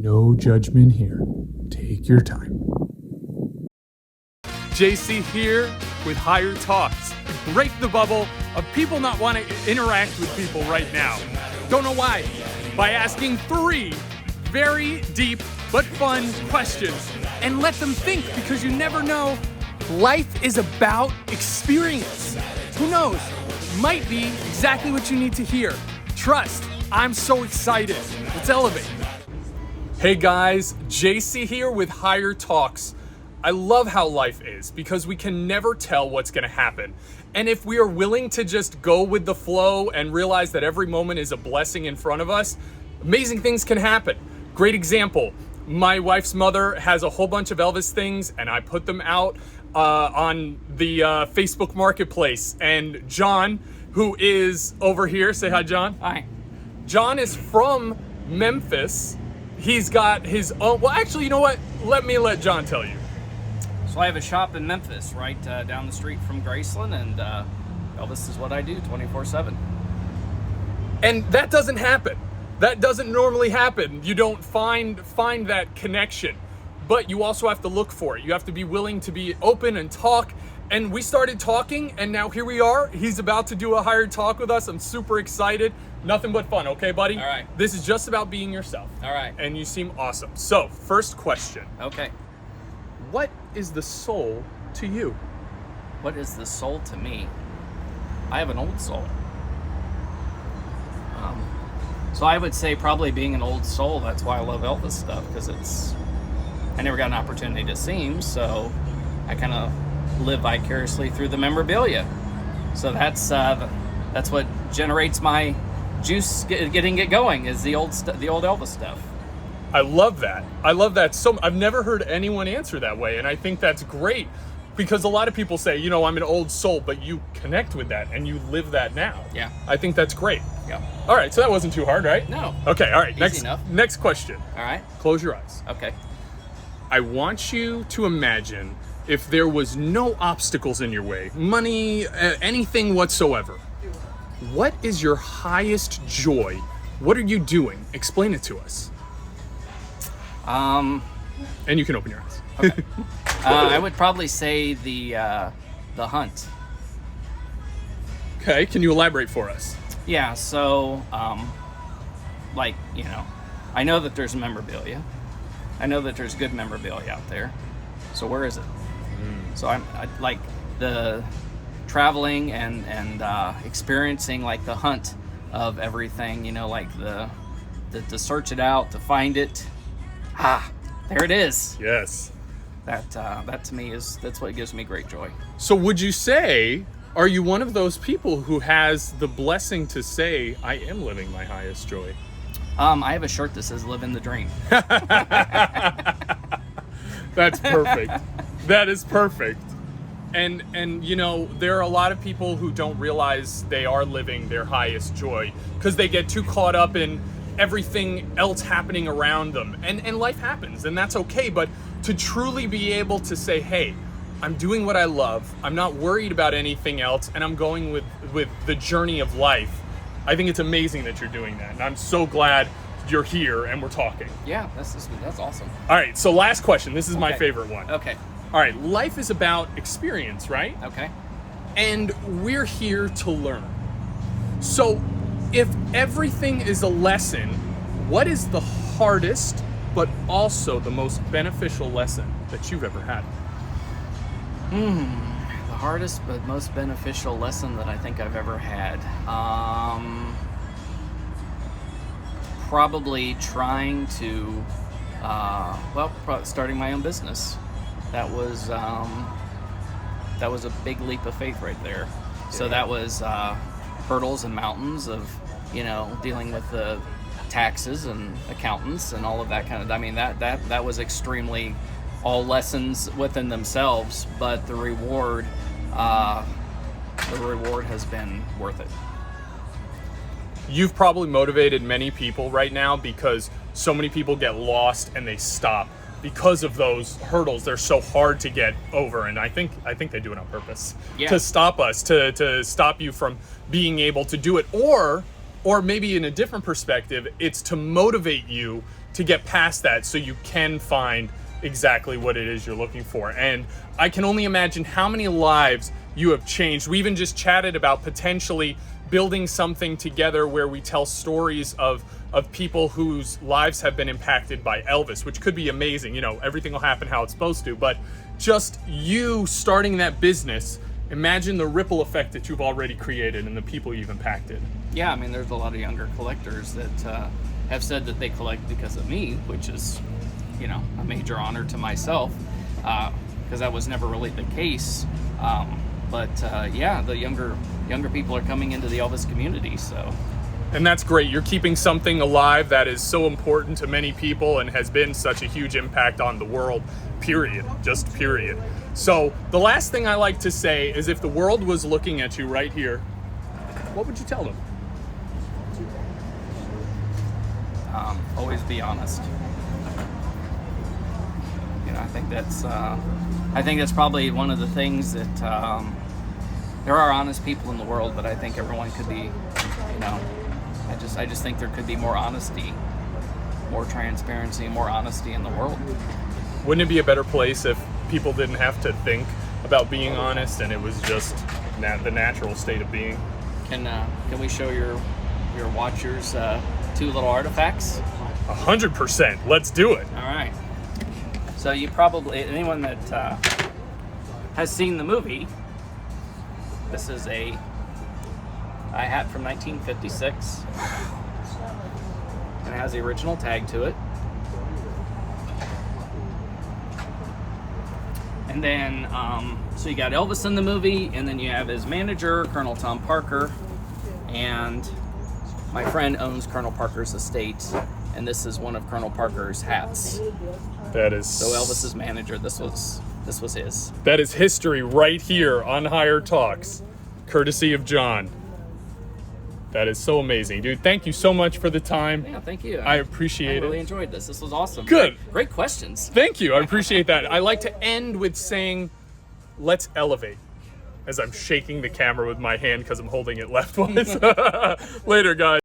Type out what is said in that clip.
No judgment here. Take your time. JC here with Higher Talks. Break the bubble of people not wanting to interact with people right now. Don't know why. By asking 3 very deep but fun questions and let them think, because you never know. Life is about experience. Who knows? Might be exactly what you need to hear. Trust. I'm so excited. Let's elevate. Hey guys, JC here with Higher Talks. I love how life is because we can never tell what's going to happen. And if we are willing to just go with the flow and realize that every moment is a blessing in front of us, amazing things can happen. Great example. My wife's mother has a whole bunch of Elvis things, and I put them out on the Facebook Marketplace. And John, who is over here, say hi, John. Hi. John is from Memphis. He's got his own, well, actually, you know what? Let John tell you. So I have a shop in Memphis, right down the street from Graceland, and Elvis is what I do 24/7. And that doesn't happen. That doesn't normally happen. You don't find that connection, but you also have to look for it. You have to be willing to be open and talk. And we started talking, and now here we are. He's about to do a Higher Talk with us. I'm super excited. Nothing but fun, okay, buddy? All right. This is just about being yourself. All right. And you seem awesome. So, first question. Okay. What is the soul to you? What is the soul to me? I have an old soul. So I would say probably being an old soul, that's why I love Elvis stuff, because I never got an opportunity to see him, so I kind of live vicariously through the memorabilia. So that's what generates my juice getting it going, is the old Elvis stuff. I love that. I love that so. I've never heard anyone answer that way, and I think that's great, because a lot of people say, I'm an old soul, but you connect with that and you live that now. Yeah. I think that's great. Yeah. All right, so that wasn't too hard, right? No. Okay, all right. Easy enough. Next question. All right. Close your eyes. Okay. I want you to imagine if there was no obstacles in your way, money, anything whatsoever. What is your highest joy? What are you doing? Explain it to us. And you can open your eyes. Okay. I would probably say the hunt. Okay, can you elaborate for us? Yeah, so, I know that there's memorabilia. I know that there's good memorabilia out there. So where is it? So I like the traveling and experiencing like the hunt of everything, like to search it out, to find it. There it is. Yes. That to me that's what gives me great joy. So would you say, are you one of those people who has the blessing to say, I am living my highest joy? I have a shirt that says "Live in the Dream." That's perfect. That is perfect. And there are a lot of people who don't realize they are living their highest joy because they get too caught up in everything else happening around them. And life happens, and that's okay. But to truly be able to say, hey, I'm doing what I love, I'm not worried about anything else, and I'm going with the journey of life. I think it's amazing that you're doing that. And I'm so glad you're here and we're talking. Yeah, that's awesome. All right, so last question. This is my favorite one. Okay. All right, life is about experience, right? Okay. And we're here to learn. So if everything is a lesson, what is the hardest but also the most beneficial lesson that you've ever had? The hardest but most beneficial lesson that I think I've ever had. Probably trying to, starting my own business. That was a big leap of faith right there. So that was hurdles and mountains of, dealing with the taxes and accountants and all of that kind of. I mean, that was extremely all lessons within themselves, but the reward has been worth it. You've probably motivated many people right now because so many people get lost and they stop because of those hurdles. They're so hard to get over, and I think they do it on purpose to stop us, to stop you from being able to do it, or maybe in a different perspective, it's to motivate you to get past that so you can find exactly what it is you're looking for. And I can only imagine how many lives you have changed. We even just chatted about potentially building something together where we tell stories of people whose lives have been impacted by Elvis, which could be amazing. You know, everything will happen how it's supposed to, but just you starting that business, imagine the ripple effect that you've already created and the people you've impacted. Yeah, I mean, there's a lot of younger collectors that have said that they collect because of me, which is, you know, a major honor to myself, because that was never really the case. Yeah, the younger people are coming into the Elvis community, so. And that's great. You're keeping something alive that is so important to many people and has been such a huge impact on the world, period. Just period. So the last thing I like to say is, if the world was looking at you right here, what would you tell them? Always be honest. You know, I think that's probably one of the things that there are honest people in the world, but I think everyone could be, you know, I just think there could be more honesty, more transparency, more honesty in the world. Wouldn't it be a better place if people didn't have to think about being honest and it was just the natural state of being? Can we show your watchers two little artifacts? 100%. Let's do it. All right. So you probably, anyone that has seen the movie, this is a hat from 1956. And it has the original tag to it. And then, so you got Elvis in the movie, and then you have his manager, Colonel Tom Parker, and my friend owns Colonel Parker's estate, and this is one of Colonel Parker's hats. That is So Elvis's manager, this was his. That is history right here on Higher Talks, courtesy of John. That is so amazing, dude. Thank you so much for the time. Yeah, thank you. I appreciate it. I really enjoyed this. This was awesome. Good. Great questions. Thank you. I appreciate that. I like to end with saying, let's elevate, as I'm shaking the camera with my hand because I'm holding it leftwise. Later, guys.